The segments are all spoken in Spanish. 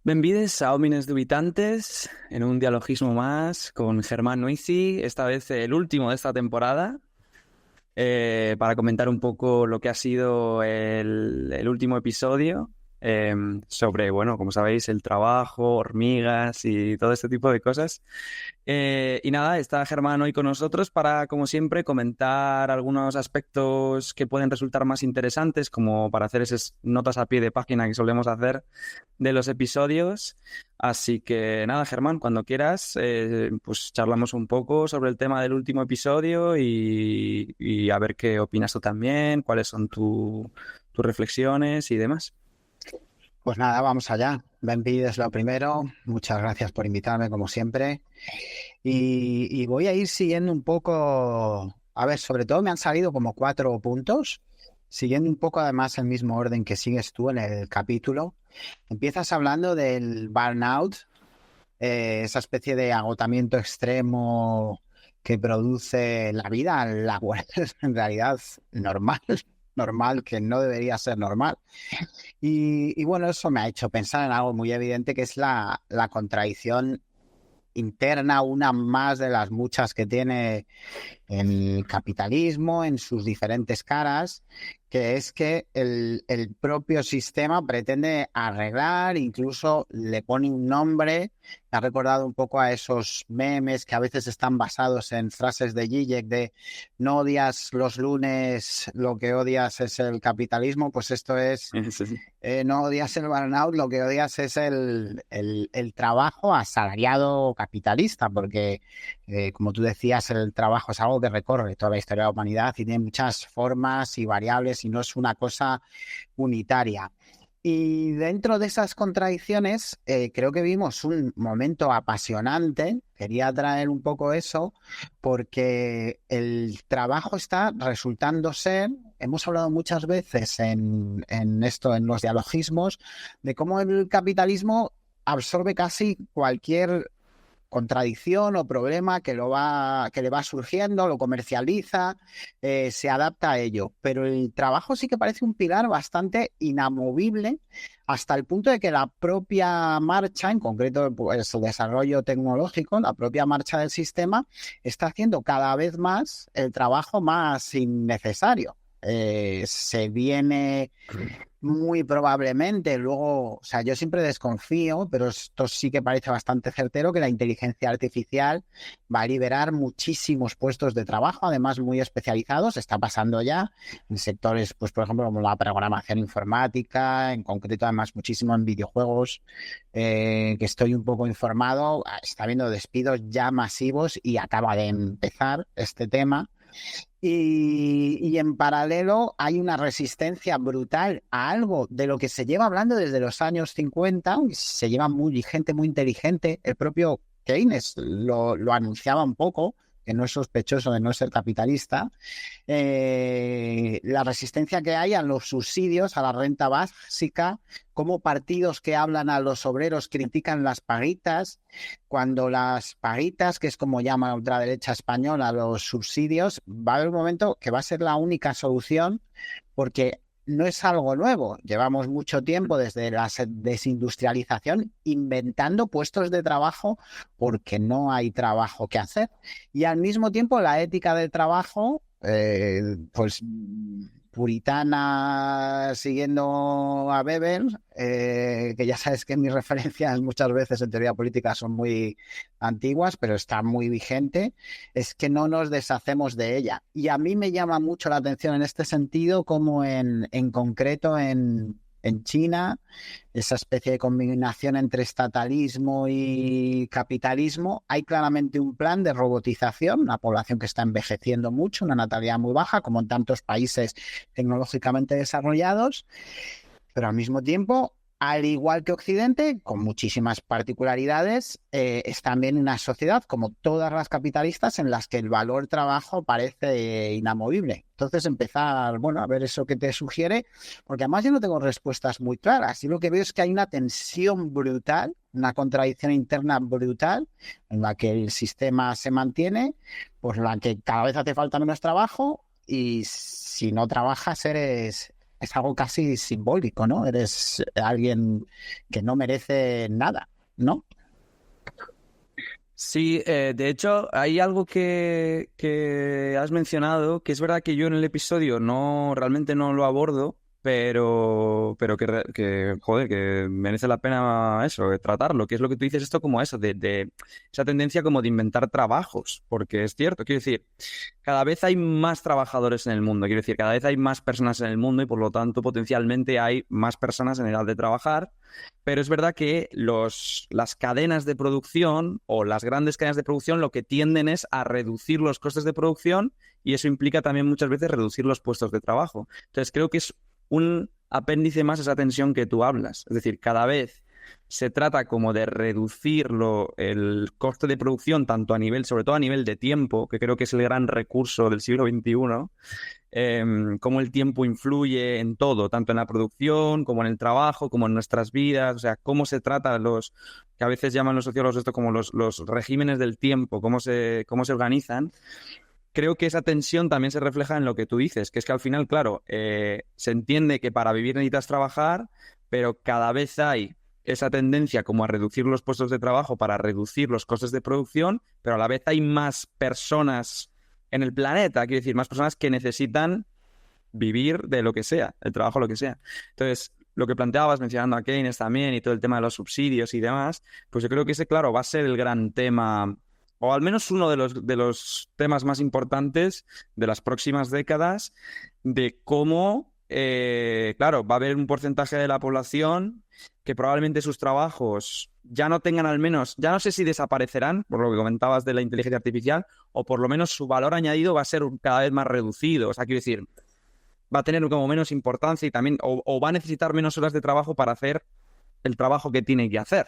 Benvides a Homines Dubitantes, en un dialogismo más con Germán Nuisi, esta vez el último de esta temporada, para comentar un poco lo que ha sido el último episodio sobre, bueno, como sabéis, el trabajo, hormigas y todo este tipo de cosas. Y nada, está Germán hoy con nosotros para, como siempre, comentar algunos aspectos que pueden resultar más interesantes, como para hacer esas notas a pie de página que solemos hacer de los episodios. Así que nada, Germán, cuando quieras, pues charlamos un poco sobre el tema del último episodio y a ver qué opinas tú también, cuáles son tus reflexiones y demás. Pues nada, vamos allá. Benvi es lo primero. Muchas gracias por invitarme, como siempre. Y voy a ir siguiendo un poco. A ver, sobre todo me han salido como 4 puntos, siguiendo un poco además el mismo orden que sigues tú en el capítulo. Empiezas hablando del burnout, esa especie de agotamiento extremo que produce la vida laboral, en realidad normal, que no debería ser normal. Y bueno, eso me ha hecho pensar en algo muy evidente, que es la contradicción interna, una más de las muchas que tiene el capitalismo en sus diferentes caras, que es que el propio sistema pretende arreglar, incluso le pone un nombre. Me ha recordado un poco a esos memes que a veces están basados en frases de Zizek de no odias los lunes, lo que odias es el capitalismo. Pues esto es, Sí, sí. no odias el burnout, lo que odias es el trabajo asalariado capitalista, porque como tú decías, el trabajo es algo que recorre toda la historia de la humanidad y tiene muchas formas y variables y no es una cosa unitaria. Y dentro de esas contradicciones, creo que vimos un momento apasionante. Quería traer un poco eso porque el trabajo está resultando ser, hemos hablado muchas veces en esto, en los dialogismos, de cómo el capitalismo absorbe casi cualquier contradicción o problema que le va surgiendo, lo comercializa, se adapta a ello. Pero el trabajo sí que parece un pilar bastante inamovible, hasta el punto de que la propia marcha, en concreto pues, el desarrollo tecnológico, la propia marcha del sistema, está haciendo cada vez más el trabajo más innecesario. Se viene muy probablemente luego, o sea, yo siempre desconfío, pero esto sí que parece bastante certero, que la inteligencia artificial va a liberar muchísimos puestos de trabajo, además muy especializados. Está pasando ya en sectores, pues por ejemplo, como la programación informática, en concreto además muchísimo en videojuegos, que estoy un poco informado. Está habiendo despidos ya masivos y acaba de empezar este tema. Y en paralelo hay una resistencia brutal a algo de lo que se lleva hablando desde los años 50, se lleva gente muy inteligente, el propio Keynes lo anunciaba un poco, que no es sospechoso de no ser capitalista, la resistencia que hay a los subsidios, a la renta básica, cómo partidos que hablan a los obreros critican las paguitas, cuando las paguitas, que es como llama la ultraderecha española, los subsidios, va a haber un momento que va a ser la única solución, porque no es algo nuevo. Llevamos mucho tiempo desde la desindustrialización inventando puestos de trabajo porque no hay trabajo que hacer. Y al mismo tiempo la ética del trabajo, pues puritana, siguiendo a Weber, que ya sabes que mis referencias muchas veces en teoría política son muy antiguas, pero está muy vigente, es que no nos deshacemos de ella. Y a mí me llama mucho la atención en este sentido, como en concreto en China, esa especie de combinación entre estatalismo y capitalismo. Hay claramente un plan de robotización, una población que está envejeciendo mucho, una natalidad muy baja, como en tantos países tecnológicamente desarrollados, pero al mismo tiempo, al igual que Occidente, con muchísimas particularidades, es también una sociedad, como todas las capitalistas, en las que el valor trabajo parece inamovible. Entonces empezar, bueno, a ver eso que te sugiere, porque además yo no tengo respuestas muy claras. Yo lo que veo es que hay una tensión brutal, una contradicción interna brutal, en la que el sistema se mantiene, por la que cada vez hace falta menos trabajo y si no trabajas es algo casi simbólico, ¿no? Eres alguien que no merece nada, ¿no? Sí, de hecho, hay algo que has mencionado, que es verdad que yo en el episodio realmente no lo abordo, pero joder, que merece la pena eso, tratarlo, que es lo que tú dices, esto como eso, de esa tendencia como de inventar trabajos, porque es cierto, quiero decir, cada vez hay más trabajadores en el mundo, quiero decir, cada vez hay más personas en el mundo y por lo tanto potencialmente hay más personas en edad de trabajar. Pero es verdad que las cadenas de producción o las grandes cadenas de producción lo que tienden es a reducir los costes de producción y eso implica también muchas veces reducir los puestos de trabajo. Entonces creo que es un apéndice más a esa tensión que tú hablas. Es decir, cada vez se trata como de reducir el coste de producción tanto sobre todo a nivel de tiempo, que creo que es el gran recurso del siglo XXI, cómo el tiempo influye en todo, tanto en la producción como en el trabajo, como en nuestras vidas, o sea, cómo se trata que a veces llaman los sociólogos esto como los regímenes del tiempo, cómo se organizan. Creo que esa tensión también se refleja en lo que tú dices, que es que al final, claro, se entiende que para vivir necesitas trabajar, pero cada vez hay esa tendencia como a reducir los puestos de trabajo para reducir los costes de producción, pero a la vez hay más personas en el planeta, quiero decir, más personas que necesitan vivir de lo que sea, el trabajo, lo que sea. Entonces, lo que planteabas mencionando a Keynes también y todo el tema de los subsidios y demás, pues yo creo que ese, claro, va a ser el gran tema, o al menos uno de los temas más importantes de las próximas décadas, de cómo, claro, va a haber un porcentaje de la población que probablemente sus trabajos ya no tengan al menos, ya no sé si desaparecerán, por lo que comentabas de la inteligencia artificial, o por lo menos su valor añadido va a ser cada vez más reducido. O sea, quiero decir, va a tener como menos importancia y también, o va a necesitar menos horas de trabajo para hacer el trabajo que tiene que hacer.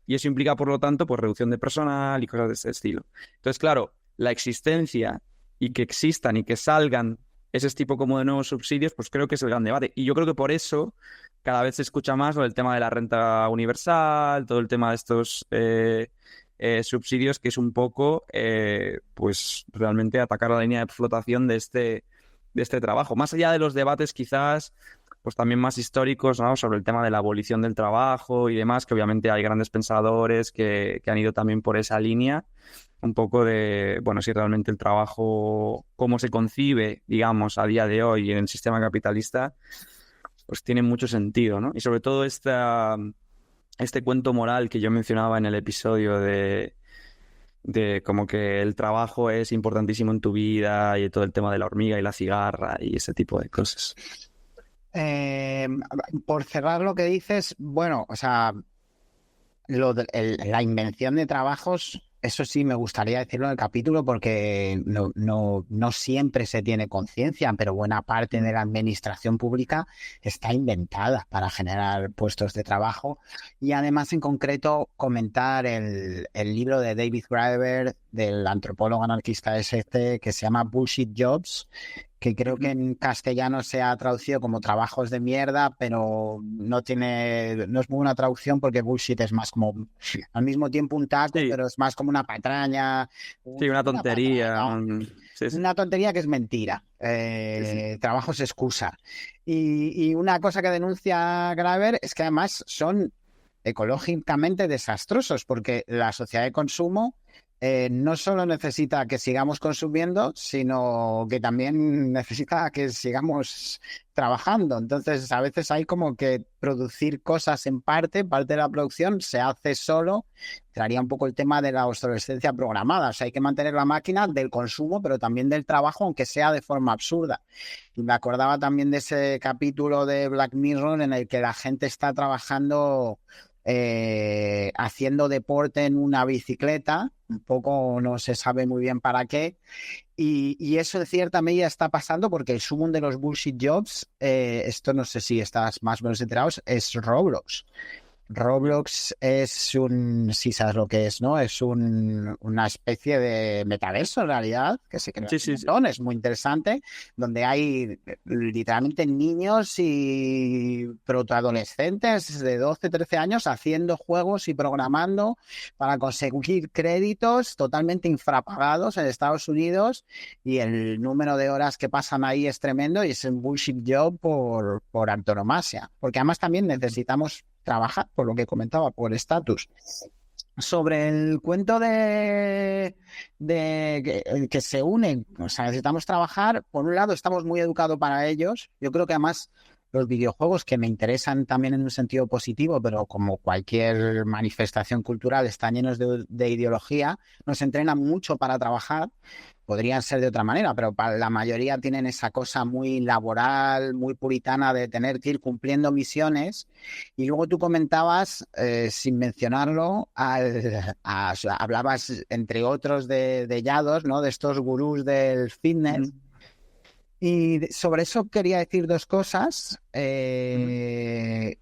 Y eso implica, por lo tanto, pues reducción de personal y cosas de ese estilo. Entonces, claro, la existencia y que existan y que salgan ese tipo como de nuevos subsidios, pues creo que es el gran debate. Y yo creo que por eso cada vez se escucha más el tema de la renta universal, todo el tema de estos subsidios, que es un poco, pues realmente atacar la línea de flotación de este trabajo. Más allá de los debates quizás pues también más históricos, ¿no? Sobre el tema de la abolición del trabajo y demás, que obviamente hay grandes pensadores que han ido también por esa línea, un poco de, bueno, si realmente el trabajo, cómo se concibe, digamos, a día de hoy en el sistema capitalista, pues tiene mucho sentido, ¿no? Y sobre todo este cuento moral que yo mencionaba en el episodio de como que el trabajo es importantísimo en tu vida y todo el tema de la hormiga y la cigarra y ese tipo de cosas. Eh, por cerrar lo que dices, bueno, o sea, la invención de trabajos, eso sí me gustaría decirlo en el capítulo porque no siempre se tiene conciencia, pero buena parte de la administración pública está inventada para generar puestos de trabajo. Y además, en concreto, comentar el libro de David Graeber, del antropólogo anarquista este, que se llama Bullshit Jobs, que creo que en castellano se ha traducido como trabajos de mierda, pero no es muy buena traducción porque bullshit es más como al mismo tiempo un taco, Sí, pero es más como una patraña. sí, una tontería. ¿No? Sí, sí. Una tontería que es mentira. Sí, sí. Trabajo es excusa. Y una cosa que denuncia Graeber es que además son ecológicamente desastrosos porque la sociedad de consumo no solo necesita que sigamos consumiendo, sino que también necesita que sigamos trabajando. Entonces, a veces hay como que producir cosas en parte de la producción se hace solo. Traería un poco el tema de la obsolescencia programada. O sea, hay que mantener la máquina del consumo, pero también del trabajo, aunque sea de forma absurda. Y me acordaba también de ese capítulo de Black Mirror en el que la gente está trabajando haciendo deporte en una bicicleta, un poco no se sabe muy bien para qué, y eso en cierta medida está pasando porque el sumum de los bullshit jobs, esto no sé si estás más o menos enterados, es Roblox. Roblox es si sabes lo que es, ¿no? Es una especie de metaverso en realidad, que se crea un montón, es muy interesante, donde hay literalmente niños y protoadolescentes de 12, 13 años haciendo juegos y programando para conseguir créditos totalmente infrapagados en Estados Unidos, y el número de horas que pasan ahí es tremendo y es un bullshit job por antonomasia, porque además también necesitamos trabajar, por lo que comentaba, por estatus. Sobre el cuento de que se unen, o sea, necesitamos trabajar. Por un lado, estamos muy educados para ellos. Yo creo que además los videojuegos, que me interesan también en un sentido positivo, pero como cualquier manifestación cultural, están llenos de ideología, nos entrenan mucho para trabajar. Podrían ser de otra manera, pero para la mayoría tienen esa cosa muy laboral, muy puritana de tener que ir cumpliendo misiones. Y luego tú comentabas, sin mencionarlo, hablabas entre otros de Yados, ¿no? De estos gurús del fitness. Y sobre eso quería decir dos cosas, que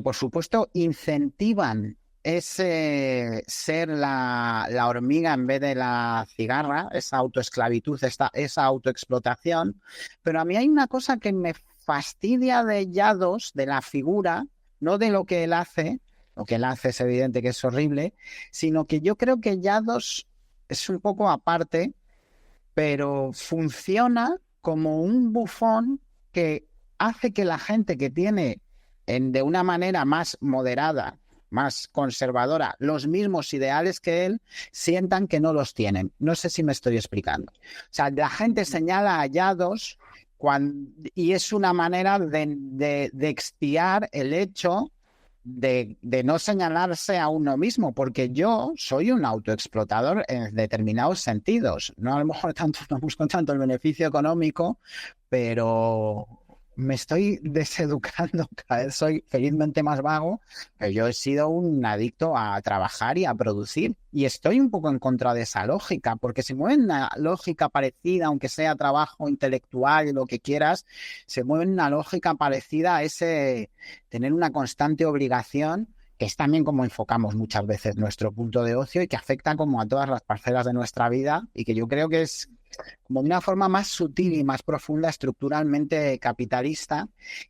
por supuesto incentivan ese ser la hormiga en vez de la cigarra, esa autoesclavitud, esa autoexplotación. Pero a mí hay una cosa que me fastidia de Yados, de la figura, no de lo que él hace. Lo que él hace es evidente que es horrible, sino que yo creo que Yados es un poco aparte, pero funciona como un bufón que hace que la gente que tiene de una manera más moderada, más conservadora, los mismos ideales que él, sientan que no los tienen. No sé si me estoy explicando. O sea, la gente señala hallados y es una manera de expiar el hecho de no señalarse a uno mismo, porque yo soy un autoexplotador en determinados sentidos. No a lo mejor no busco tanto el beneficio económico, pero me estoy deseducando, cada vez soy felizmente más vago, pero yo he sido un adicto a trabajar y a producir, y estoy un poco en contra de esa lógica, porque se mueve una lógica parecida, aunque sea trabajo intelectual y lo que quieras, se mueve una lógica parecida a ese tener una constante obligación, que es también como enfocamos muchas veces nuestro punto de ocio y que afecta como a todas las parcelas de nuestra vida, y que yo creo que es como de una forma más sutil y más profunda, estructuralmente capitalista.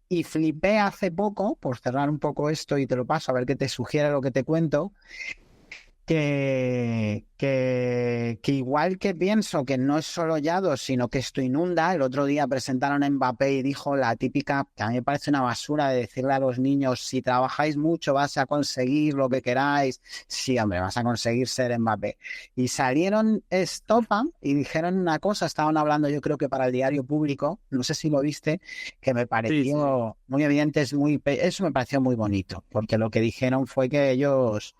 Y flipé hace poco, por cerrar un poco esto y te lo paso a ver qué te sugiere lo que te cuento, que igual que pienso que no es solo Yados, sino que esto inunda. El otro día presentaron a Mbappé y dijo la típica, que a mí me parece una basura, de decirle a los niños: si trabajáis mucho vas a conseguir lo que queráis. Sí, hombre, vas a conseguir ser Mbappé. Y salieron Estopa y dijeron una cosa, estaban hablando, yo creo que para el Diario Público, no sé si lo viste, que me pareció muy evidente, eso me pareció muy bonito, porque lo que dijeron fue que ellos,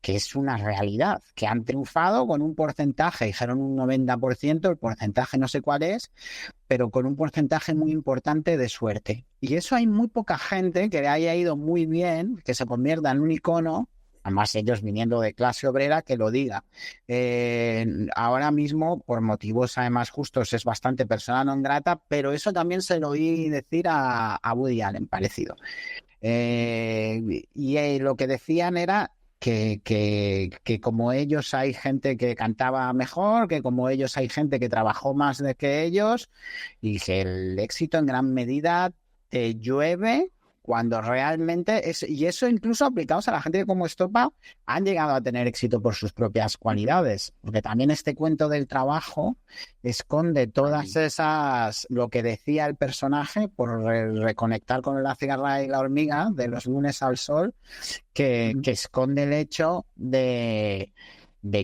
que es una realidad, que han triunfado con un porcentaje, dijeron un 90%, el porcentaje no sé cuál es, pero con un porcentaje muy importante de suerte. Y eso hay muy poca gente que le haya ido muy bien, que se convierta en un icono, además ellos viniendo de clase obrera, que lo diga. Ahora mismo, por motivos además justos, es bastante persona non grata, pero eso también se lo oí decir a Woody Allen, parecido. Lo que decían era que como ellos hay gente que cantaba mejor, que como ellos hay gente que trabajó más de que ellos, y que el éxito en gran medida te llueve cuando realmente es, y eso incluso aplicados a la gente que como Estopa han llegado a tener éxito por sus propias cualidades, porque también este cuento del trabajo esconde todas esas, lo que decía el personaje, por reconectar con la cigarra y la hormiga, de los lunes al sol, que esconde el hecho de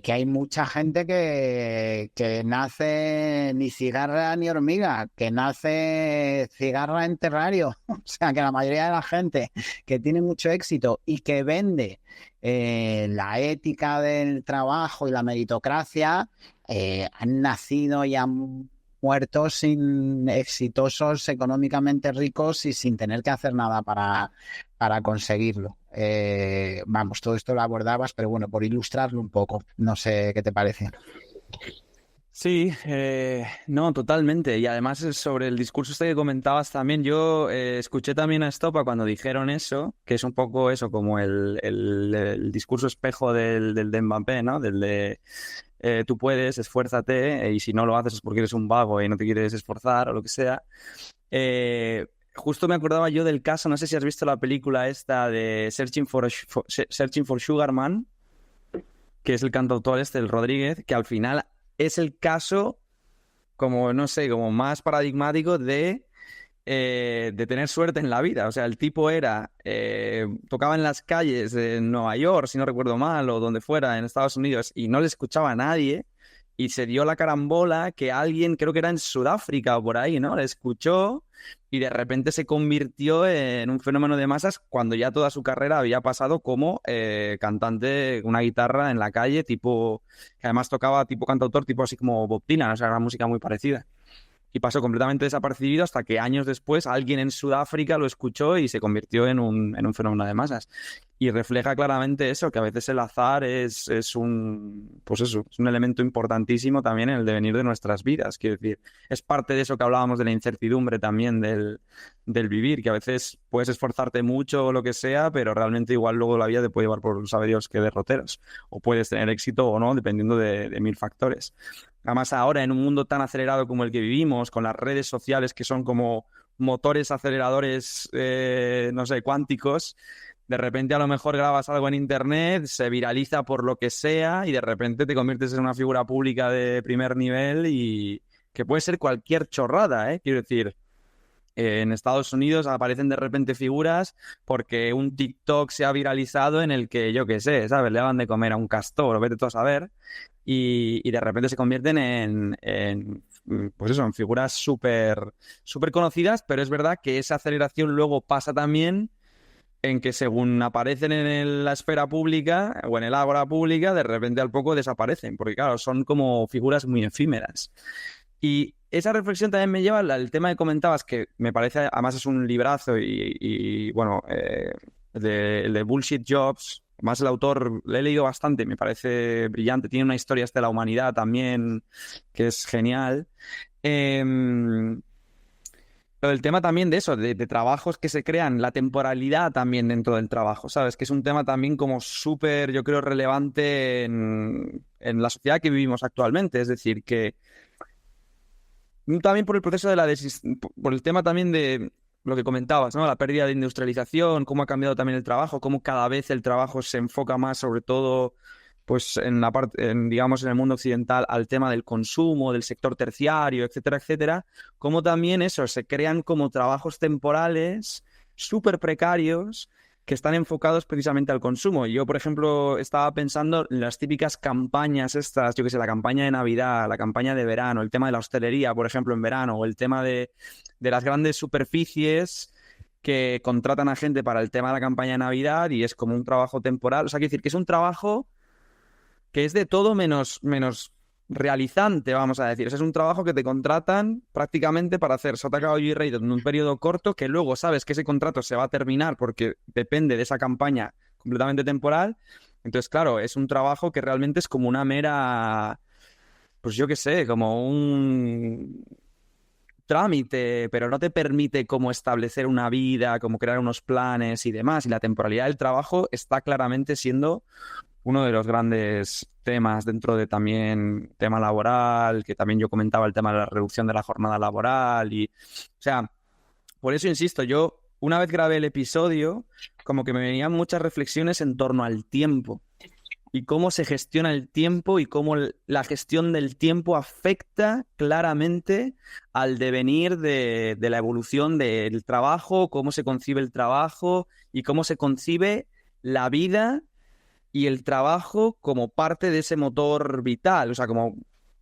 que hay mucha gente que nace ni cigarra ni hormiga, que nace cigarra en terrario. O sea, que la mayoría de la gente que tiene mucho éxito y que vende la ética del trabajo y la meritocracia, han nacido y han muerto exitosos, económicamente ricos y sin tener que hacer nada para conseguirlo. Vamos, todo esto lo abordabas, pero bueno, por ilustrarlo un poco, no sé qué te parece. Sí, no, totalmente. Y además sobre el discurso este que comentabas también, yo escuché también a Estopa cuando dijeron eso, que es un poco eso, como el discurso espejo del de Mbappé, ¿no? Del de tú puedes, esfuérzate, y si no lo haces es porque eres un vago y no te quieres esforzar o lo que sea. Justo me acordaba yo del caso, no sé si has visto la película esta de Searching for Sugar Man, que es el cantautor este, el Rodríguez, que al final es el caso como, no sé, como más paradigmático de tener suerte en la vida. O sea, el tipo tocaba en las calles de Nueva York, si no recuerdo mal, o donde fuera, en Estados Unidos, y no le escuchaba a nadie, y se dio la carambola que alguien, creo que era en Sudáfrica o por ahí, ¿no? Le escuchó y de repente se convirtió en un fenómeno de masas cuando ya toda su carrera había pasado como cantante, una guitarra en la calle, tipo, que además tocaba tipo cantautor, tipo así como Bob Dylan, o sea, era música muy parecida y pasó completamente desapercibido hasta que años después alguien en Sudáfrica lo escuchó y se convirtió en un fenómeno de masas. Y refleja claramente eso, que a veces el azar es un, pues eso, es un elemento importantísimo también en el devenir de nuestras vidas. Quiero decir, es parte de eso que hablábamos de la incertidumbre también del vivir, que a veces puedes esforzarte mucho o lo que sea, pero realmente igual luego la vida te puede llevar por sabe Dios qué derroteros. O puedes tener éxito o no, dependiendo de mil factores. Además, ahora en un mundo tan acelerado como el que vivimos, con las redes sociales que son como motores aceleradores, no sé, cuánticos, de repente a lo mejor grabas algo en internet, se viraliza por lo que sea y de repente te conviertes en una figura pública de primer nivel y que puede ser cualquier chorrada, ¿eh? Quiero decir, en Estados Unidos aparecen de repente figuras porque un TikTok se ha viralizado en el que, yo qué sé, ¿sabes? Le daban de comer a un castor, o vete tú a saber, y de repente se convierten pues eso, en figuras súper súper conocidas, pero es verdad que esa aceleración luego pasa también en que según aparecen en la esfera pública o en el ágora pública, de repente al poco desaparecen, porque claro, son como figuras muy efímeras. Y esa reflexión también me lleva al tema que comentabas, que me parece, además es un librazo bueno, el de Bullshit Jobs, más el autor, le he leído bastante, me parece brillante, tiene una historia de la humanidad también que es genial. Pero el tema también de eso, de trabajos que se crean, la temporalidad también dentro del trabajo, ¿sabes? Que es un tema también como súper, yo creo, relevante en la sociedad que vivimos actualmente. Es decir, que también por el proceso de por el tema también de lo que comentabas, ¿no? La pérdida de industrialización, cómo ha cambiado también el trabajo, cómo cada vez el trabajo se enfoca más, sobre todo, pues en la parte, digamos, en el mundo occidental, al tema del consumo, del sector terciario, etcétera, etcétera. Cómo también eso, se crean como trabajos temporales súper precarios que están enfocados precisamente al consumo. Yo, por ejemplo, estaba pensando en las típicas campañas estas, yo qué sé, la campaña de Navidad, la campaña de verano, el tema de la hostelería, por ejemplo, en verano, o el tema de las grandes superficies que contratan a gente para el tema de la campaña de Navidad y es como un trabajo temporal. O sea, quiero decir que es un trabajo que es de todo menos realizante, vamos a decir. O sea, es un trabajo que te contratan prácticamente para hacer sota, caballo y rey en un periodo corto, que luego sabes que ese contrato se va a terminar porque depende de esa campaña completamente temporal. Entonces, claro, es un trabajo que realmente es como una mera, pues yo qué sé, como un trámite, pero no te permite como establecer una vida, como crear unos planes y demás. Y la temporalidad del trabajo está claramente siendo uno de los grandes temas dentro de también tema laboral, que también yo comentaba el tema de la reducción de la jornada laboral y, o sea, por eso insisto, yo una vez grabé el episodio, como que me venían muchas reflexiones en torno al tiempo y cómo se gestiona el tiempo y cómo la gestión del tiempo afecta claramente al devenir de la evolución del trabajo, cómo se concibe el trabajo y cómo se concibe la vida y el trabajo como parte de ese motor vital, o sea, como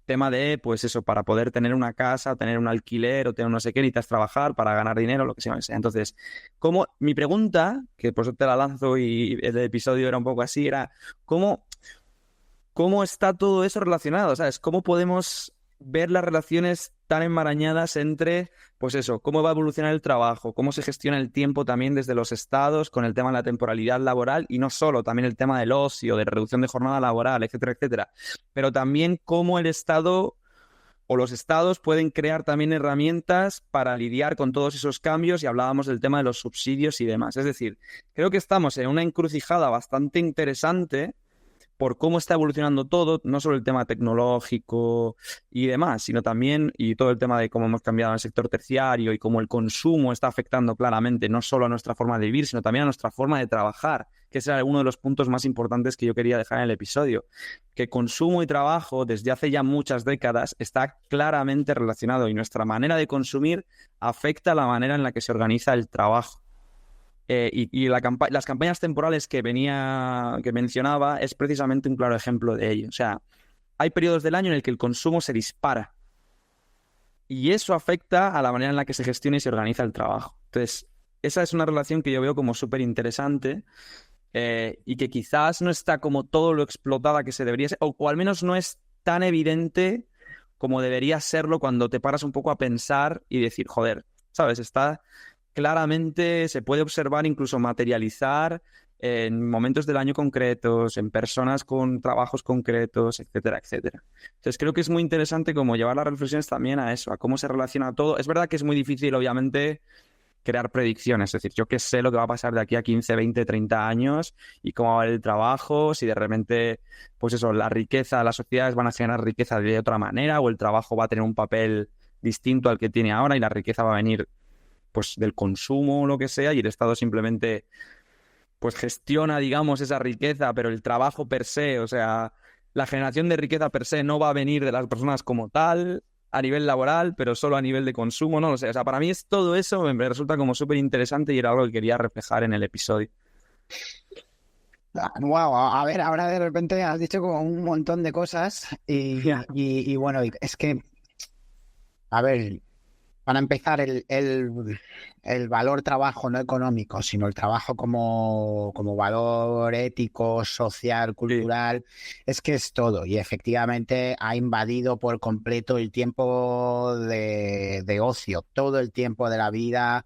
tema de, pues eso, para poder tener una casa, tener un alquiler o tener no sé qué, necesitas trabajar para ganar dinero, lo que sea. Entonces, mi pregunta, que por eso te la lanzo y el episodio era un poco así, era, ¿cómo, cómo está todo eso relacionado? ¿Sabes? ¿Cómo podemos ver las relaciones tan enmarañadas entre, pues eso, cómo va a evolucionar el trabajo, cómo se gestiona el tiempo también desde los estados con el tema de la temporalidad laboral y no solo, también el tema del ocio, de reducción de jornada laboral, etcétera, etcétera, pero también cómo el Estado o los estados pueden crear también herramientas para lidiar con todos esos cambios, y hablábamos del tema de los subsidios y demás. Es decir, creo que estamos en una encrucijada bastante interesante por cómo está evolucionando todo, no solo el tema tecnológico y demás, sino también y todo el tema de cómo hemos cambiado en el sector terciario y cómo el consumo está afectando claramente no solo a nuestra forma de vivir, sino también a nuestra forma de trabajar, que ese era uno de los puntos más importantes que yo quería dejar en el episodio, que consumo y trabajo desde hace ya muchas décadas está claramente relacionado, y nuestra manera de consumir afecta la manera en la que se organiza el trabajo. Las campañas temporales que mencionaba es precisamente un claro ejemplo de ello. O sea, hay periodos del año en el que el consumo se dispara y eso afecta a la manera en la que se gestiona y se organiza el trabajo. Entonces, esa es una relación que yo veo como súper interesante, y que quizás no está como todo lo explotada que se debería ser, o al menos no es tan evidente como debería serlo cuando te paras un poco a pensar y decir, joder, ¿sabes? Está... Claramente se puede observar, incluso materializar en momentos del año concretos, en personas con trabajos concretos, etcétera, etcétera. Entonces creo que es muy interesante como llevar las reflexiones también a eso, a cómo se relaciona todo. Es verdad que es muy difícil, obviamente, crear predicciones. Es decir, yo qué sé lo que va a pasar de aquí a 15, 20, 30 años y cómo va a ir el trabajo, si de repente, pues eso, la riqueza, las sociedades van a generar riqueza de otra manera, o el trabajo va a tener un papel distinto al que tiene ahora y la riqueza va a venir pues del consumo o lo que sea, y el Estado simplemente pues gestiona, digamos, esa riqueza, pero el trabajo per se, o sea, la generación de riqueza per se no va a venir de las personas como tal, a nivel laboral, pero solo a nivel de consumo, no lo sé. O sea, para mí es todo eso, me resulta como súper interesante y era algo que quería reflejar en el episodio. Wow, a ver, ahora de repente has dicho como un montón de cosas y bueno, es que, a ver, para empezar, el valor trabajo no económico, sino el trabajo como valor ético, social, cultural, es que es todo. Y efectivamente ha invadido por completo el tiempo de ocio. Todo el tiempo de la vida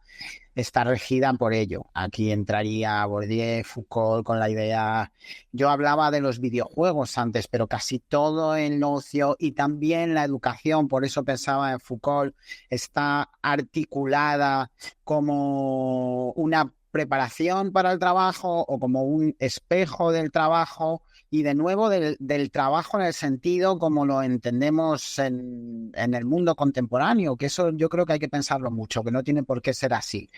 está regida por ello. Aquí entraría Bourdieu, Foucault con la idea... Yo hablaba de los videojuegos antes, pero casi todo el ocio y también la educación, por eso pensaba en Foucault, está articulada como una preparación para el trabajo o como un espejo del trabajo, y de nuevo del trabajo en el sentido como lo entendemos en el mundo contemporáneo, que eso yo creo que hay que pensarlo mucho, que no tiene por qué ser así.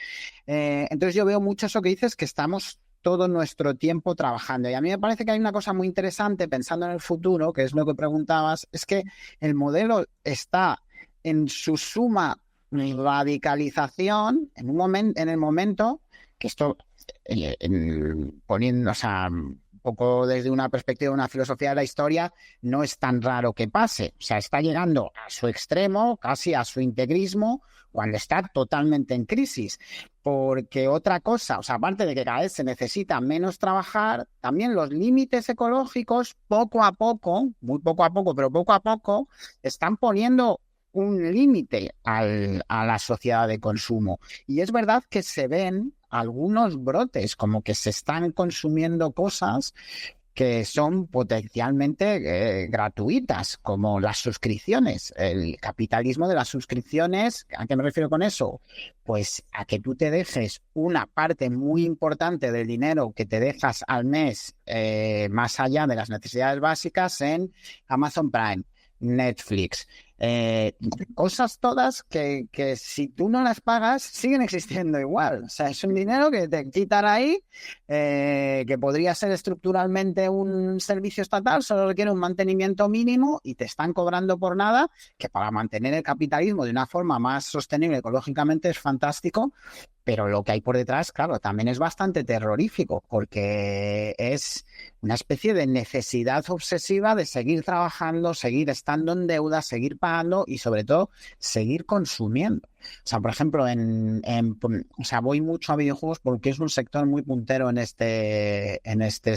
Entonces yo veo mucho eso que dices, que estamos todo nuestro tiempo trabajando. Y a mí me parece que hay una cosa muy interesante pensando en el futuro, que es lo que preguntabas, es que el modelo está en su suma radicalización en el momento que esto, poniendo, o sea, un poco desde una perspectiva de una filosofía de la historia, no es tan raro que pase. O sea, está llegando a su extremo, casi a su integrismo, cuando está totalmente en crisis. Porque otra cosa, o sea, aparte de que cada vez se necesita menos trabajar, también los límites ecológicos, poco a poco, muy poco a poco, pero poco a poco, están poniendo un límite a la sociedad de consumo. Y es verdad que se ven algunos brotes, como que se están consumiendo cosas que son potencialmente gratuitas, como las suscripciones, el capitalismo de las suscripciones. ¿A qué me refiero con eso? Pues a que tú te dejes una parte muy importante del dinero que te dejas al mes, más allá de las necesidades básicas, en Amazon Prime, Netflix, cosas todas que si tú no las pagas siguen existiendo igual. O sea, es un dinero que te quitan ahí, que podría ser estructuralmente un servicio estatal, solo requiere un mantenimiento mínimo y te están cobrando por nada, que para mantener el capitalismo de una forma más sostenible ecológicamente es fantástico. Pero lo que hay por detrás, claro, también es bastante terrorífico, porque es una especie de necesidad obsesiva de seguir trabajando, seguir estando en deuda, seguir pagando y sobre todo seguir consumiendo. O sea, por ejemplo, o sea, voy mucho a videojuegos porque es un sector muy puntero en este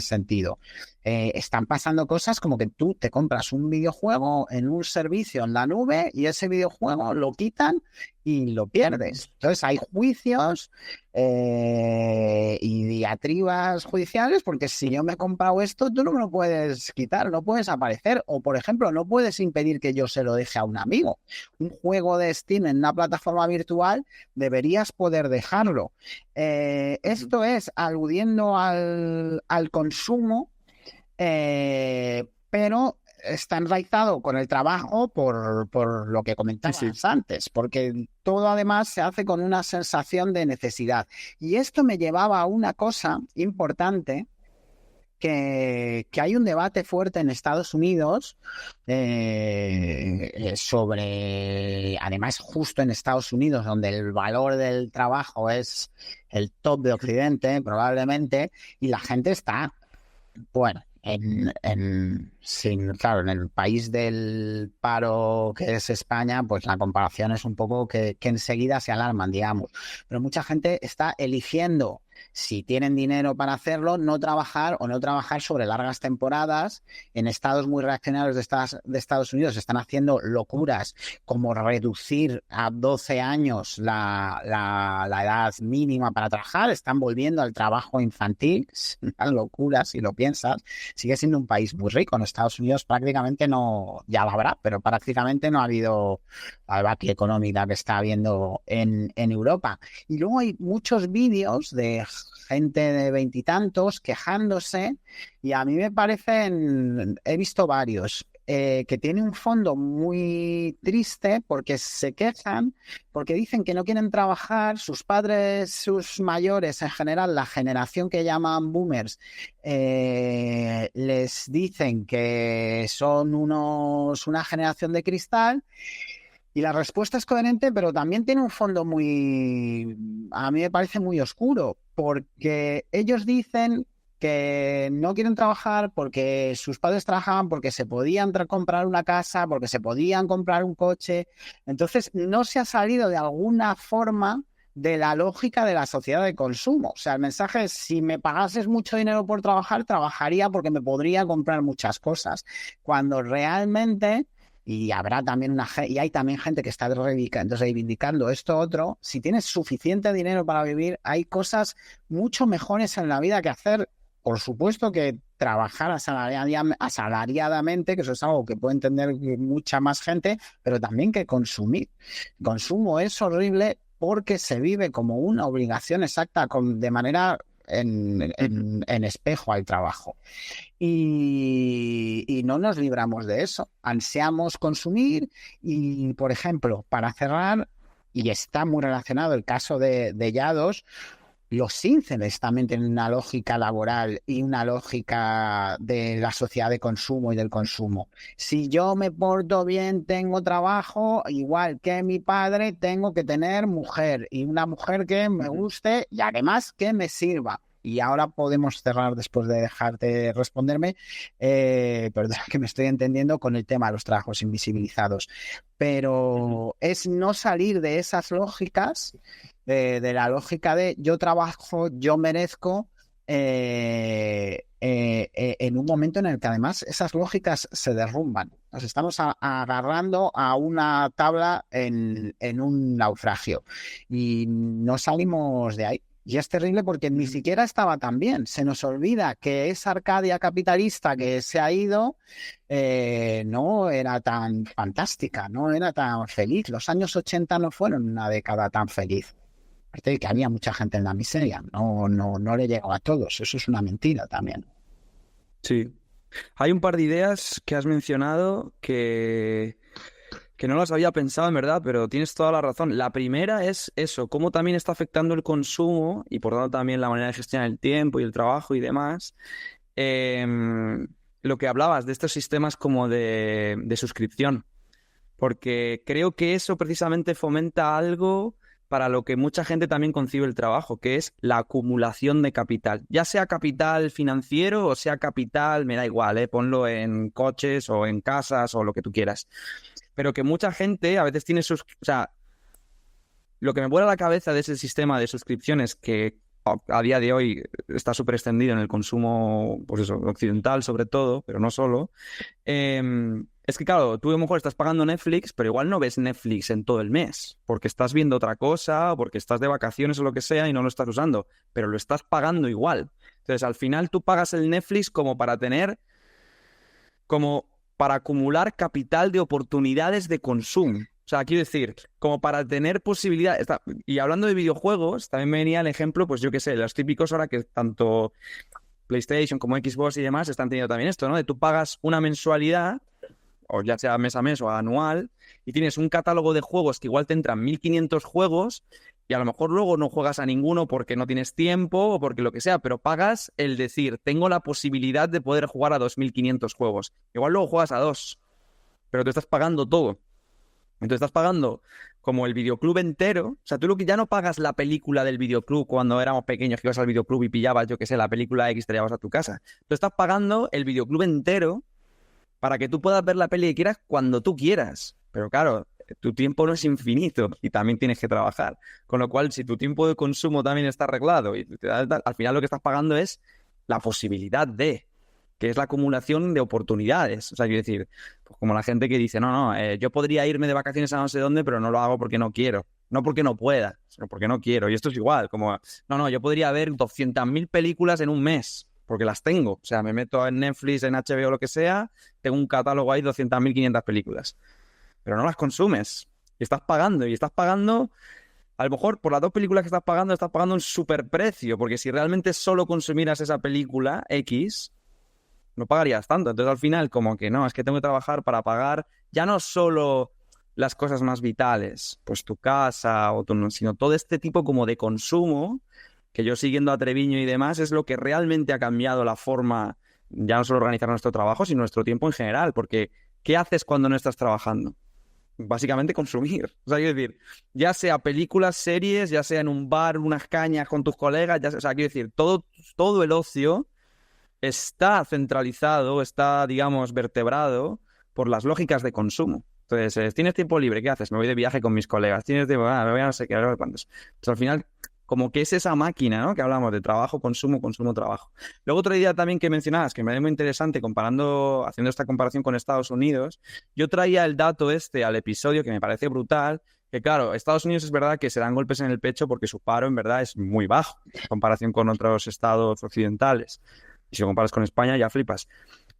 sentido. Están pasando cosas como que tú te compras un videojuego en un servicio en la nube y ese videojuego lo quitan y lo pierdes. Entonces hay juicios y diatribas judiciales porque si yo me he comprado esto, tú no me lo puedes quitar, no puedes aparecer. O, por ejemplo, no puedes impedir que yo se lo deje a un amigo. Un juego de Steam en una plataforma virtual, deberías poder dejarlo. Esto es aludiendo al consumo, pero está enraizado con el trabajo por lo que comentabas antes, porque todo además se hace con una sensación de necesidad. Y esto me llevaba a una cosa importante, que hay un debate fuerte en Estados Unidos sobre, además justo en Estados Unidos, donde el valor del trabajo es el top de Occidente, probablemente, y la gente está, bueno, claro, en el país del paro que es España, pues la comparación es un poco que enseguida se alarman, digamos. Pero mucha gente está eligiendo, si tienen dinero para hacerlo, no trabajar o no trabajar sobre largas temporadas. En estados muy reaccionarios de Estados Unidos están haciendo locuras como reducir a 12 años la edad mínima para trabajar. Están volviendo al trabajo infantil. Es una locura si lo piensas. Sigue siendo un país muy rico. En Estados Unidos prácticamente no, ya lo habrá, pero prácticamente no ha habido la debacle económica que está habiendo en Europa. Y luego hay muchos vídeos de gente de veintitantos quejándose, y a mí me parecen, he visto varios, que tiene un fondo muy triste porque se quejan, porque dicen que no quieren trabajar, sus padres, sus mayores, en general, la generación que llaman boomers, les dicen que son una generación de cristal. Y la respuesta es coherente, pero también tiene un fondo a mí me parece muy oscuro, porque ellos dicen que no quieren trabajar porque sus padres trabajaban, porque se podían comprar una casa, porque se podían comprar un coche. Entonces, no se ha salido de alguna forma de la lógica de la sociedad de consumo. O sea, el mensaje es, si me pagases mucho dinero por trabajar, trabajaría porque me podría comprar muchas cosas. Cuando realmente... Y habrá también y hay también gente que está reivindicando esto otro. Si tienes suficiente dinero para vivir, hay cosas mucho mejores en la vida que hacer. Por supuesto que trabajar asalariadamente, que eso es algo que puede entender mucha más gente, pero también que consumir. El consumo es horrible porque se vive como una obligación exacta, de manera en espejo al trabajo. Y no nos libramos de eso. Ansiamos consumir y, por ejemplo, para cerrar, y está muy relacionado el caso de Yados, los ínceles también tienen una lógica laboral y una lógica de la sociedad de consumo y del consumo. Si yo me porto bien, tengo trabajo, igual que mi padre, tengo que tener mujer, y una mujer que me guste y además que me sirva. Y ahora podemos cerrar, después de dejarte responderme, perdona que me estoy entendiendo con el tema de los trabajos invisibilizados, pero es no salir de esas lógicas, de la lógica de yo trabajo, yo merezco, en un momento en el que además esas lógicas se derrumban. Nos estamos agarrando a una tabla en un naufragio y no salimos de ahí. Y es terrible porque ni siquiera estaba tan bien. Se nos olvida que esa Arcadia capitalista que se ha ido no era tan fantástica, no era tan feliz. Los años 80 no fueron una década tan feliz. Aparte que había mucha gente en la miseria, no le llegó a todos. Eso es una mentira también. Sí. Hay un par de ideas que has mencionado que no las había pensado en verdad, pero tienes toda la razón. La primera es eso, cómo también está afectando el consumo y por tanto también la manera de gestionar el tiempo y el trabajo y demás. Lo que hablabas de estos sistemas como de suscripción, porque creo que eso precisamente fomenta algo para lo que mucha gente también concibe el trabajo, que es la acumulación de capital. Ya sea capital financiero o sea capital, me da igual, ponlo en coches o en casas o lo que tú quieras. Pero que mucha gente a veces tiene o sea, lo que me vuela la cabeza de ese sistema de suscripciones que a día de hoy está súper extendido en el consumo, pues eso, occidental sobre todo, pero no solo, es que claro, tú a lo mejor estás pagando Netflix, pero igual no ves Netflix en todo el mes, porque estás viendo otra cosa, o porque estás de vacaciones o lo que sea y no lo estás usando, pero lo estás pagando igual. Entonces, al final tú pagas el Netflix como para acumular capital de oportunidades de consumo. O sea, quiero decir, como para tener posibilidades. Y hablando de videojuegos, también me venía el ejemplo, pues yo qué sé, los típicos ahora que tanto PlayStation como Xbox y demás están teniendo también esto, ¿no? De tú pagas una mensualidad, o ya sea mes a mes o anual, y tienes un catálogo de juegos que igual te entran 1.500 juegos y a lo mejor luego no juegas a ninguno porque no tienes tiempo o porque lo que sea, pero pagas el decir, tengo la posibilidad de poder jugar a 2.500 juegos. Igual luego juegas a 2, pero tú estás pagando todo. Entonces estás pagando como el videoclub entero. O sea, tú lo que ya no pagas la película del videoclub cuando éramos pequeños que ibas al videoclub y pillabas, yo qué sé, la película X, te llevabas a tu casa. Tú estás pagando el videoclub entero para que tú puedas ver la peli que quieras cuando tú quieras. Pero claro, tu tiempo no es infinito y también tienes que trabajar. Con lo cual, si tu tiempo de consumo también está arreglado y al final lo que estás pagando es la posibilidad de, que es la acumulación de oportunidades. O sea, quiero decir, pues como la gente que dice, no, yo podría irme de vacaciones a no sé dónde, pero no lo hago porque no quiero. No porque no pueda, sino porque no quiero. Y esto es igual, como, no, yo podría ver 200.000 películas en un mes, porque las tengo. O sea, me meto en Netflix, en HBO, lo que sea, tengo un catálogo ahí, 200.000, 500 películas. Pero no las consumes. Y estás pagando, a lo mejor por las 2 películas que estás pagando un superprecio, porque si realmente solo consumieras esa película X, no pagarías tanto. Entonces al final como que no, es que tengo que trabajar para pagar ya no solo las cosas más vitales, pues tu casa o sino todo este tipo como de consumo que yo siguiendo a Treviño y demás es lo que realmente ha cambiado la forma ya no solo organizar nuestro trabajo, sino nuestro tiempo en general, porque ¿qué haces cuando no estás trabajando? Básicamente consumir. O sea, quiero decir, ya sea películas, series, ya sea en un bar, unas cañas con tus colegas, o sea, quiero decir, todo el ocio está centralizado, está, digamos, vertebrado por las lógicas de consumo. Entonces, ¿tienes tiempo libre? ¿Qué haces? Me voy de viaje con mis colegas. ¿Tienes tiempo? Me voy a no sé qué, a ver cuántos. Entonces, al final, como que es esa máquina, ¿no? Que hablamos de trabajo, consumo, consumo, trabajo. Luego, otra idea también que mencionabas, que me parece muy interesante, haciendo esta comparación con Estados Unidos, yo traía el dato al episodio que me parece brutal, que claro, Estados Unidos es verdad que se dan golpes en el pecho porque su paro en verdad es muy bajo en comparación con otros estados occidentales. Y si lo comparas con España, ya flipas.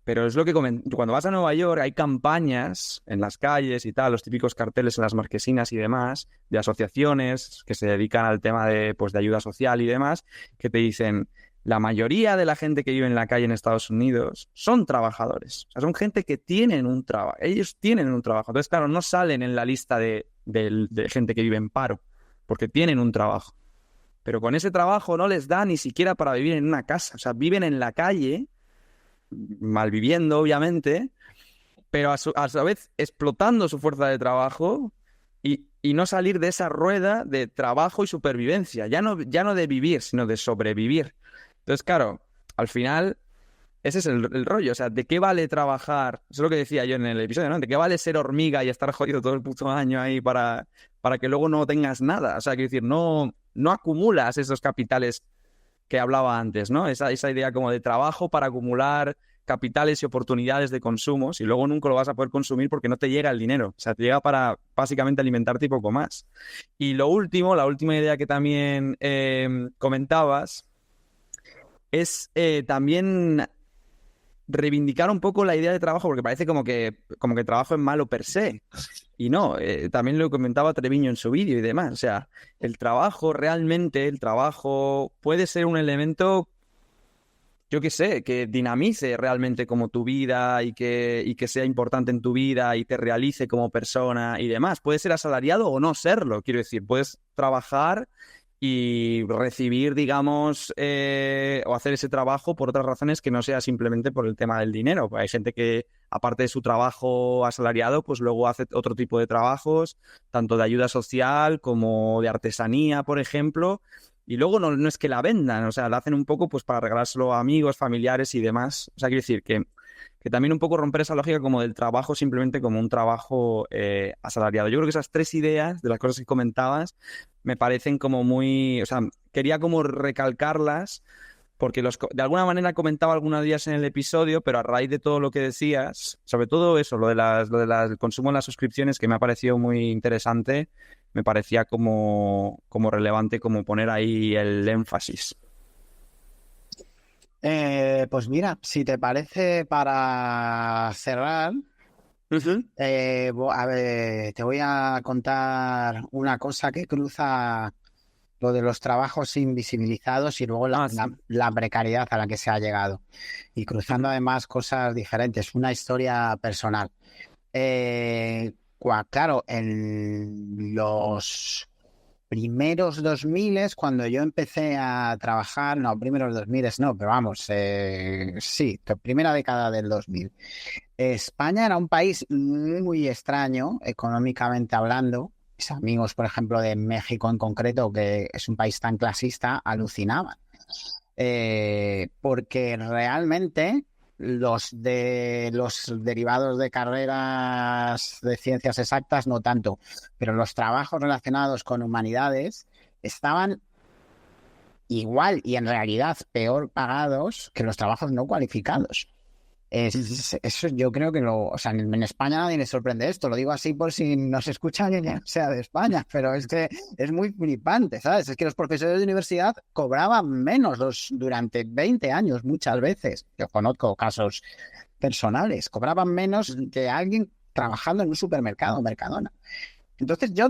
Pero es lo que cuando vas a Nueva York hay campañas en las calles y tal, los típicos carteles en las marquesinas y demás, de asociaciones que se dedican al tema de, pues, de ayuda social y demás, que te dicen, la mayoría de la gente que vive en la calle en Estados Unidos son trabajadores. O sea, son gente que tienen un trabajo. Ellos tienen un trabajo. Entonces, claro, no salen en la lista de gente que vive en paro, porque tienen un trabajo. Pero con ese trabajo no les da ni siquiera para vivir en una casa. O sea, viven en la calle, malviviendo, obviamente, pero a su vez explotando su fuerza de trabajo y no salir de esa rueda de trabajo y supervivencia. Ya no de vivir, sino de sobrevivir. Entonces, claro, al final, ese es el rollo. O sea, ¿de qué vale trabajar? Eso es lo que decía yo en el episodio, ¿no? ¿De qué vale ser hormiga y estar jodido todo el puto año ahí para que luego no tengas nada? O sea, quiero decir, no acumulas esos capitales que hablaba antes, ¿no? Esa idea como de trabajo para acumular capitales y oportunidades de consumos y luego nunca lo vas a poder consumir porque no te llega el dinero. O sea, te llega para básicamente alimentarte y poco más. Y la última idea que también comentabas es también reivindicar un poco la idea de trabajo, porque parece como que el trabajo es malo per se. Y no, también lo comentaba Treviño en su vídeo y demás. O sea, el trabajo puede ser un elemento, yo qué sé, que dinamice realmente como tu vida y que sea importante en tu vida y te realice como persona y demás. Puede ser asalariado o no serlo, quiero decir, puedes trabajar y recibir, digamos, o hacer ese trabajo por otras razones que no sea simplemente por el tema del dinero. Pues hay gente que, aparte de su trabajo asalariado, pues luego hace otro tipo de trabajos, tanto de ayuda social como de artesanía, por ejemplo, y luego no es que la vendan, o sea, la hacen un poco pues para regalárselo a amigos, familiares y demás. O sea, quiero decir que que también un poco romper esa lógica como del trabajo simplemente como un trabajo asalariado. Yo creo que esas tres ideas de las cosas que comentabas me parecen como muy... O sea, quería como recalcarlas porque de alguna manera comentaba algunos días en el episodio, pero a raíz de todo lo que decías, sobre todo eso, el consumo en las suscripciones, que me ha parecido muy interesante, me parecía como relevante como poner ahí el énfasis. Pues mira, si te parece, para cerrar, a ver, te voy a contar una cosa que cruza lo de los trabajos invisibilizados y luego Sí. la precariedad a la que se ha llegado. Y cruzando además cosas diferentes, una historia personal. Claro, en los primeros 2000, cuando yo empecé a trabajar, no, primeros 2000 no, pero vamos, sí, primera década del 2000. España era un país muy extraño, económicamente hablando. Mis amigos, por ejemplo, de México en concreto, que es un país tan clasista, alucinaban. Porque realmente los derivados de carreras de ciencias exactas no tanto, pero los trabajos relacionados con humanidades estaban igual y en realidad peor pagados que los trabajos no cualificados. Eso yo creo que o sea, en España nadie le sorprende esto, lo digo así por si nos escucha alguien que no sea de España, pero es que es muy flipante, ¿sabes? Es que los profesores de universidad cobraban menos durante 20 años muchas veces. Yo conozco casos personales, cobraban menos que alguien trabajando en un supermercado, Mercadona. Entonces yo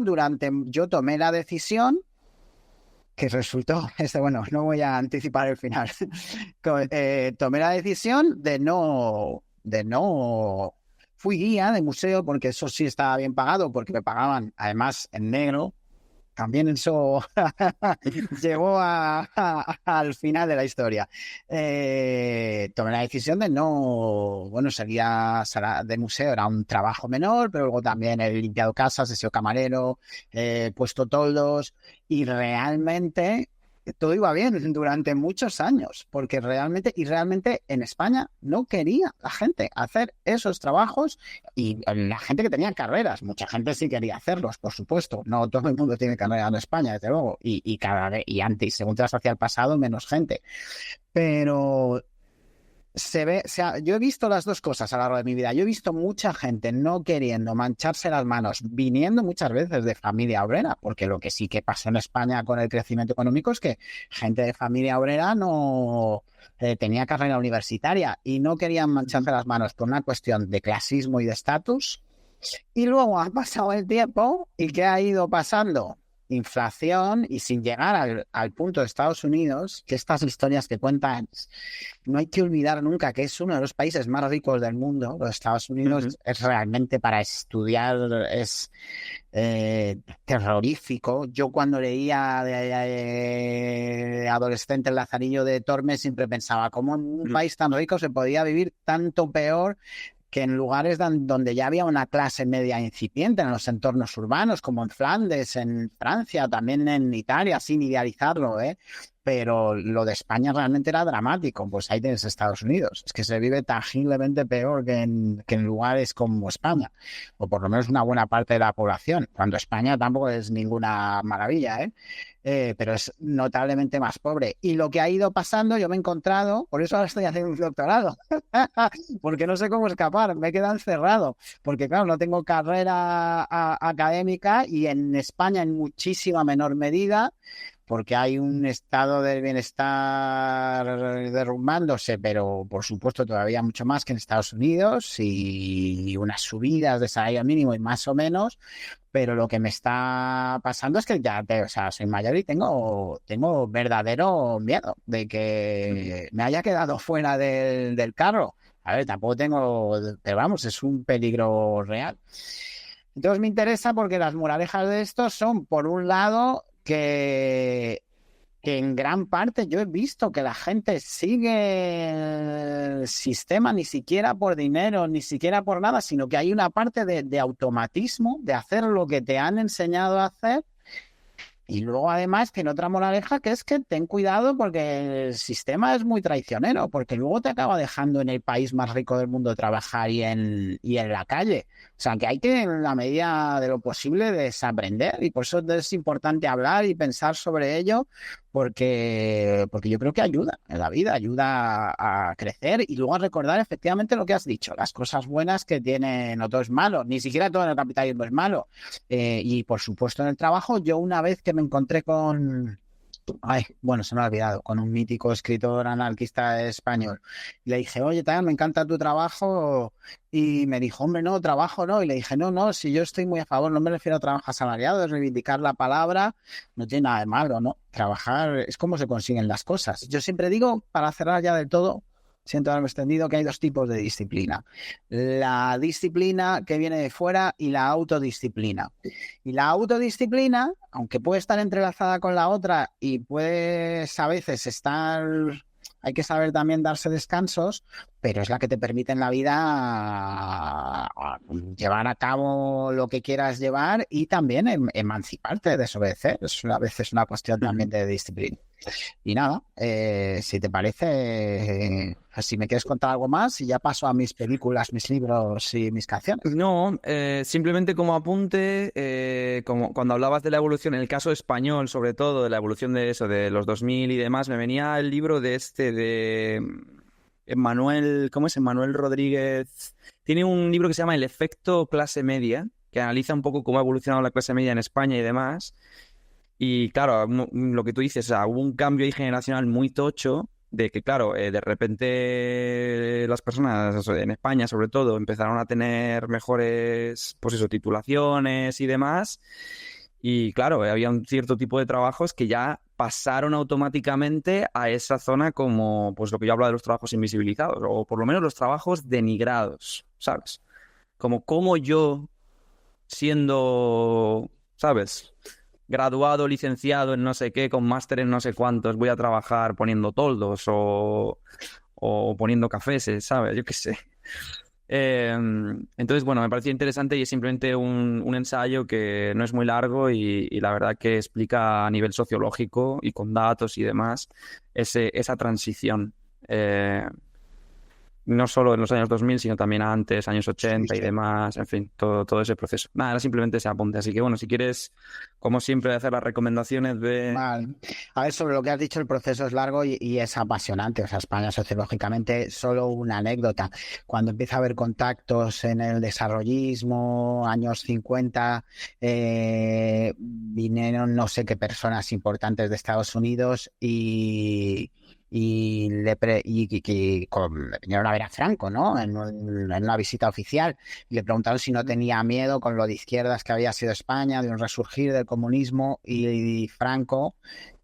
tomé la decisión que resultó, bueno, no voy a anticipar el final, tomé la decisión de no, fui guía de museo porque eso sí estaba bien pagado, porque me pagaban además en negro. También eso llegó al final de la historia. Tomé la decisión de no, bueno, sería de museo, era un trabajo menor, pero luego también he limpiado casas, he sido camarero, he puesto toldos y realmente todo iba bien durante muchos años, porque realmente en España no quería la gente hacer esos trabajos y la gente que tenía carreras, mucha gente sí quería hacerlos, por supuesto, no todo el mundo tiene carrera en España, desde luego, y cada vez, y antes, según te vas hacia el pasado, menos gente, pero yo he visto las dos cosas a lo largo de mi vida. Yo he visto mucha gente no queriendo mancharse las manos, viniendo muchas veces de familia obrera, porque lo que sí que pasó en España con el crecimiento económico es que gente de familia obrera no tenía carrera universitaria y no querían mancharse las manos por una cuestión de clasismo y de estatus. Y luego ha pasado el tiempo y ¿qué ha ido pasando? Inflación, y sin llegar al punto de Estados Unidos, que estas historias que cuentan, no hay que olvidar nunca que es uno de los países más ricos del mundo. Los Estados Unidos es realmente para estudiar, es terrorífico. Yo cuando leía de adolescente El Lazarillo de Tormes siempre pensaba, ¿cómo en un país tan rico se podía vivir tanto peor que en lugares donde ya había una clase media incipiente, en los entornos urbanos, como en Flandes, en Francia, también en Italia, sin idealizarlo, ¿eh? Pero lo de España realmente era dramático. Pues ahí tienes Estados Unidos. Es que se vive tangiblemente peor que en lugares como España, o por lo menos una buena parte de la población, cuando España tampoco es ninguna maravilla, ¿eh? Pero es notablemente más pobre. Y lo que ha ido pasando, yo me he encontrado, por eso ahora estoy haciendo un doctorado, porque no sé cómo escapar, me he quedado encerrado, porque claro, no tengo carrera académica y en España en muchísima menor medida, porque hay un estado del bienestar derrumbándose, pero por supuesto todavía mucho más que en Estados Unidos, y unas subidas de salario mínimo y más o menos, pero lo que me está pasando es que o sea, soy mayor y tengo verdadero miedo de que me haya quedado fuera del carro. A ver, tampoco tengo, pero vamos, es un peligro real. Entonces me interesa porque las moralejas de esto son, por un lado, que en gran parte yo he visto que la gente sigue el sistema ni siquiera por dinero, ni siquiera por nada, sino que hay una parte de automatismo, de hacer lo que te han enseñado a hacer, Y luego además tiene otra moraleja que es que ten cuidado porque el sistema es muy traicionero, porque luego te acaba dejando en el país más rico del mundo trabajar y en la calle. O sea, que hay que, en la medida de lo posible, desaprender, y por eso es importante hablar y pensar sobre ello, porque yo creo que ayuda en la vida, ayuda a crecer y luego a recordar efectivamente lo que has dicho, las cosas buenas que tiene, no todo es malo, ni siquiera todo en el capitalismo es malo. Y por supuesto en el trabajo, yo una vez que me encontré con... Ay, bueno, se me ha olvidado, con un mítico escritor anarquista español. Y le dije, oye, tal, me encanta tu trabajo. Y me dijo, hombre, no, trabajo no. Y le dije, no, si yo estoy muy a favor, no me refiero a trabajo asalariado, es reivindicar la palabra, no tiene nada de malo, ¿no? Trabajar es como se consiguen las cosas. Yo siempre digo, para cerrar ya del todo, siento haberme extendido, que hay dos tipos de disciplina. La disciplina que viene de fuera y la autodisciplina. Y la autodisciplina, aunque puede estar entrelazada con la otra y puedes a veces estar... Hay que saber también darse descansos, pero es la que te permite en la vida llevar a cabo lo que quieras llevar y también emanciparte, desobedecer. Es a veces una cuestión también de disciplina. Y nada, si te parece, si me quieres contar algo más, y ya paso a mis películas, mis libros y mis canciones. No, simplemente como apunte, como cuando hablabas de la evolución, en el caso español, sobre todo, de la evolución de eso, de los 2000 y demás, me venía el libro de Emmanuel, ¿cómo es? Emmanuel Rodríguez. Tiene un libro que se llama El efecto clase media, que analiza un poco cómo ha evolucionado la clase media en España y demás. Y claro, lo que tú dices, o sea, hubo un cambio ahí generacional muy tocho de que, claro, de repente las personas en España, sobre todo, empezaron a tener mejores, pues eso, titulaciones y demás. Y claro, había un cierto tipo de trabajos que ya pasaron automáticamente a esa zona como, pues lo que yo hablo de los trabajos invisibilizados, o por lo menos los trabajos denigrados, ¿sabes? Como yo, siendo, ¿sabes? Graduado, licenciado en no sé qué, con máster en no sé cuántos, voy a trabajar poniendo toldos o poniendo cafés, ¿sabes? Yo qué sé. Entonces, bueno, me pareció interesante y es simplemente un ensayo que no es muy largo y la verdad que explica a nivel sociológico y con datos y demás esa transición. No solo en los años 2000, sino también antes, años 80 y demás, en fin, todo ese proceso. Nada, era simplemente ese apunte. Así que bueno, si quieres, como siempre, hacer las recomendaciones de... Vale. A ver, sobre lo que has dicho, el proceso es largo y es apasionante. O sea, España sociológicamente, solo una anécdota. Cuando empieza a haber contactos en el desarrollismo, años 50, vinieron no sé qué personas importantes de Estados Unidos le vinieron a ver a Franco, ¿no? En una visita oficial. Y le preguntaron si no tenía miedo con lo de izquierdas que había sido España, de un resurgir del comunismo, y Franco,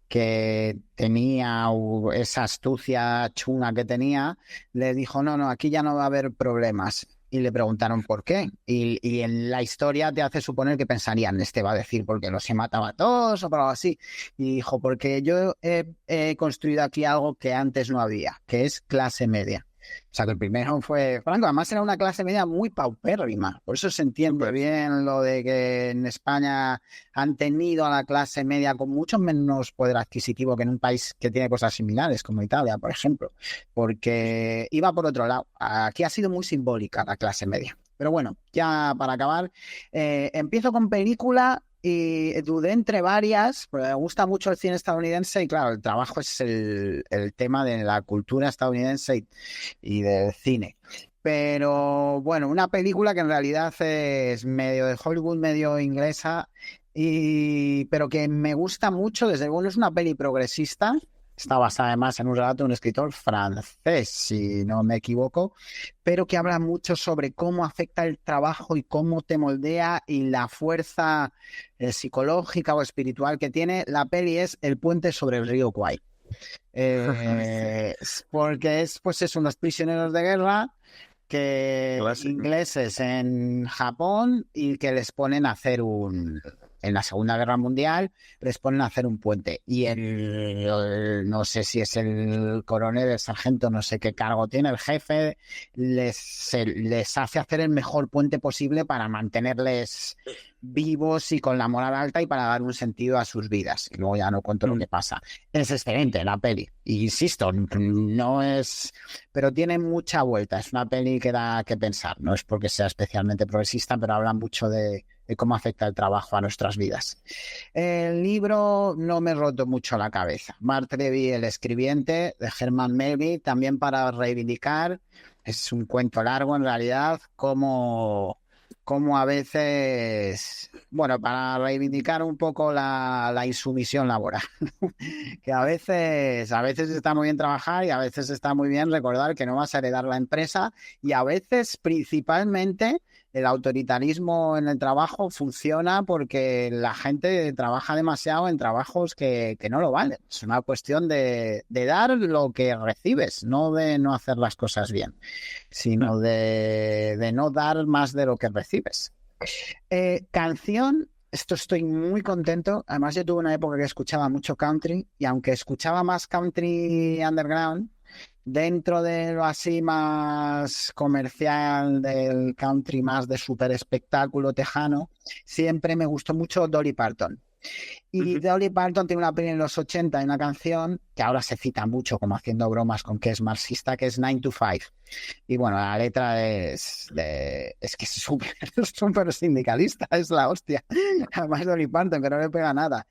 que tenía esa astucia chunga que tenía, le dijo, no, aquí ya no va a haber problemas. Y le preguntaron por qué. Y en la historia te hace suponer que pensarían, este va a decir porque los he matado a todos o por algo así. Y dijo, porque yo he construido aquí algo que antes no había, que es clase media. O sea, que el primero fue Franco. Además era una clase media muy paupérrima. Por eso se entiende bien lo de que en España han tenido a la clase media con mucho menos poder adquisitivo que en un país que tiene cosas similares, como Italia, por ejemplo. Porque iba por otro lado. Aquí ha sido muy simbólica la clase media. Pero bueno, ya para acabar, empiezo con película. Y dudé entre varias, porque me gusta mucho el cine estadounidense y claro, el trabajo es el tema de la cultura estadounidense y del cine. Pero bueno, una película que en realidad es medio de Hollywood, medio inglesa, pero que me gusta mucho, desde luego no es una peli progresista. Está basada además en un relato de un escritor francés, si no me equivoco, pero que habla mucho sobre cómo afecta el trabajo y cómo te moldea y la fuerza psicológica o espiritual que tiene. La peli es El puente sobre el río Kwai. Porque es unos prisioneros de guerra ingleses en Japón y que les ponen a hacer en la Segunda Guerra Mundial les ponen a hacer un puente y no sé si es el coronel, el sargento, no sé qué cargo tiene, el jefe, les hace hacer el mejor puente posible para mantenerles vivos y con la moral alta y para dar un sentido a sus vidas. Y luego ya no cuento lo que pasa. Es excelente la peli. Y insisto, no es... Pero tiene mucha vuelta. Es una peli que da que pensar. No es porque sea especialmente progresista, pero habla mucho de cómo afecta el trabajo a nuestras vidas. El libro no me he roto mucho la cabeza. Mark Levy, el escribiente, de Herman Melville, también para reivindicar. Es un cuento largo en realidad, como a veces, bueno, para reivindicar un poco la insumisión laboral, que a veces está muy bien trabajar y a veces está muy bien recordar que no vas a heredar la empresa y a veces principalmente el autoritarismo en el trabajo funciona porque la gente trabaja demasiado en trabajos que no lo valen. Es una cuestión de dar lo que recibes, no de no hacer las cosas bien, sino de no dar más de lo que recibes. Canción, esto estoy muy contento. Además, yo tuve una época que escuchaba mucho country y aunque escuchaba más country underground, dentro de lo así más comercial del country, más de super espectáculo tejano, siempre me gustó mucho Dolly Parton. Y Dolly Parton tiene una peli en los 80 y una canción que ahora se cita mucho como haciendo bromas con que es marxista, que es 9 to 5. Y bueno, la letra es que es súper sindicalista, es la hostia. Además Dolly Parton, que no le pega nada.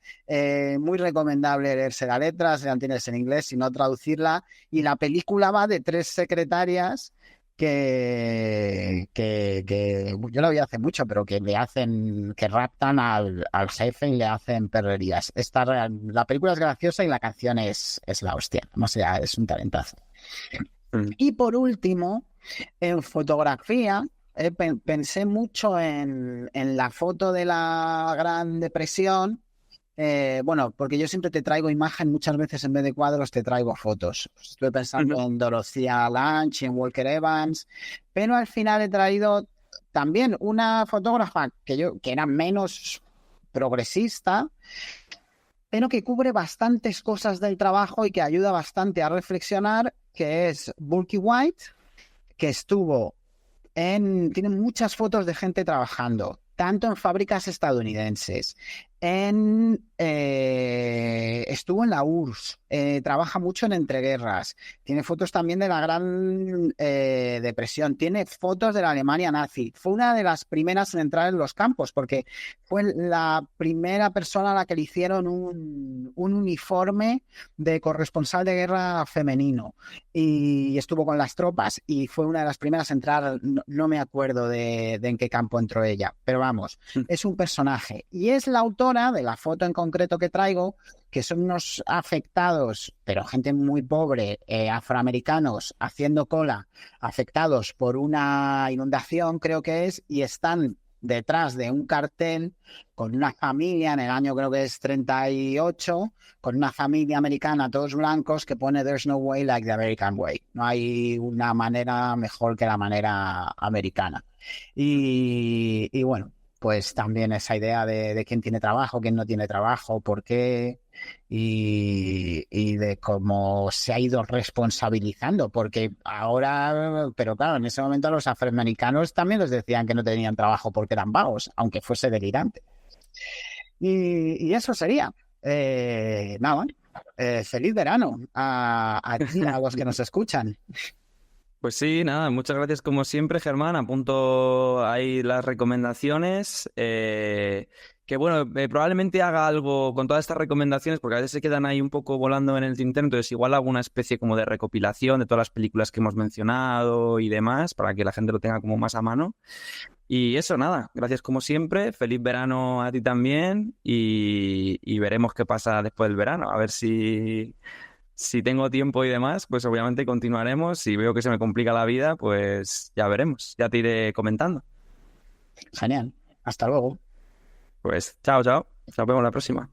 Muy recomendable leerse la letra, si la tienes en inglés, si no traducirla. Y la película va de 3 secretarias que yo lo vi hace mucho, pero que raptan al jefe y le hacen perrerías. La película es graciosa y la canción es la hostia. O sea, es un talentazo. Y por último, en fotografía, pensé mucho en la foto de la Gran Depresión. Bueno, porque yo siempre te traigo imagen, muchas veces en vez de cuadros te traigo fotos. Estuve pensando en Dorothea Lange y en Walker Evans, pero al final he traído también una fotógrafa que era menos progresista, pero que cubre bastantes cosas del trabajo y que ayuda bastante a reflexionar, que es Bulky White, que tiene muchas fotos de gente trabajando, tanto en fábricas estadounidenses, estuvo en la URSS, trabaja mucho en entreguerras, tiene fotos también de la Gran Depresión, tiene fotos de la Alemania nazi. Fue una de las primeras en entrar en los campos porque fue la primera persona a la que le hicieron un uniforme de corresponsal de guerra femenino y estuvo con las tropas y fue una de las primeras a entrar. No me acuerdo de en qué campo entró ella, pero vamos, es un personaje y es la autora de la foto en concreto que traigo, que son unos afectados, pero gente muy pobre, afroamericanos, haciendo cola, afectados por una inundación, creo que es, y están detrás de un cartel con una familia, en el año creo que es 38, con una familia americana, todos blancos, que pone "There's no way like the American way". No hay una manera mejor que la manera americana. Y bueno, pues también esa idea de quién tiene trabajo, quién no tiene trabajo, por qué, y de cómo se ha ido responsabilizando, porque ahora, pero claro, en ese momento a los afroamericanos también les decían que no tenían trabajo porque eran vagos, aunque fuese delirante. Y eso sería. Nada, feliz verano a los que nos escuchan. Pues sí, nada, muchas gracias como siempre, Germán. Apunto ahí las recomendaciones. Que bueno, probablemente haga algo con todas estas recomendaciones porque a veces se quedan ahí un poco volando en el tintero, entonces igual hago una especie como de recopilación de todas las películas que hemos mencionado y demás para que la gente lo tenga como más a mano. Y eso, nada, gracias como siempre, feliz verano a ti también y veremos qué pasa después del verano, a ver si tengo tiempo y demás, pues obviamente continuaremos. Si veo que se me complica la vida, pues ya veremos, ya te iré comentando. Genial, hasta luego. Pues chao, chao, nos vemos la próxima.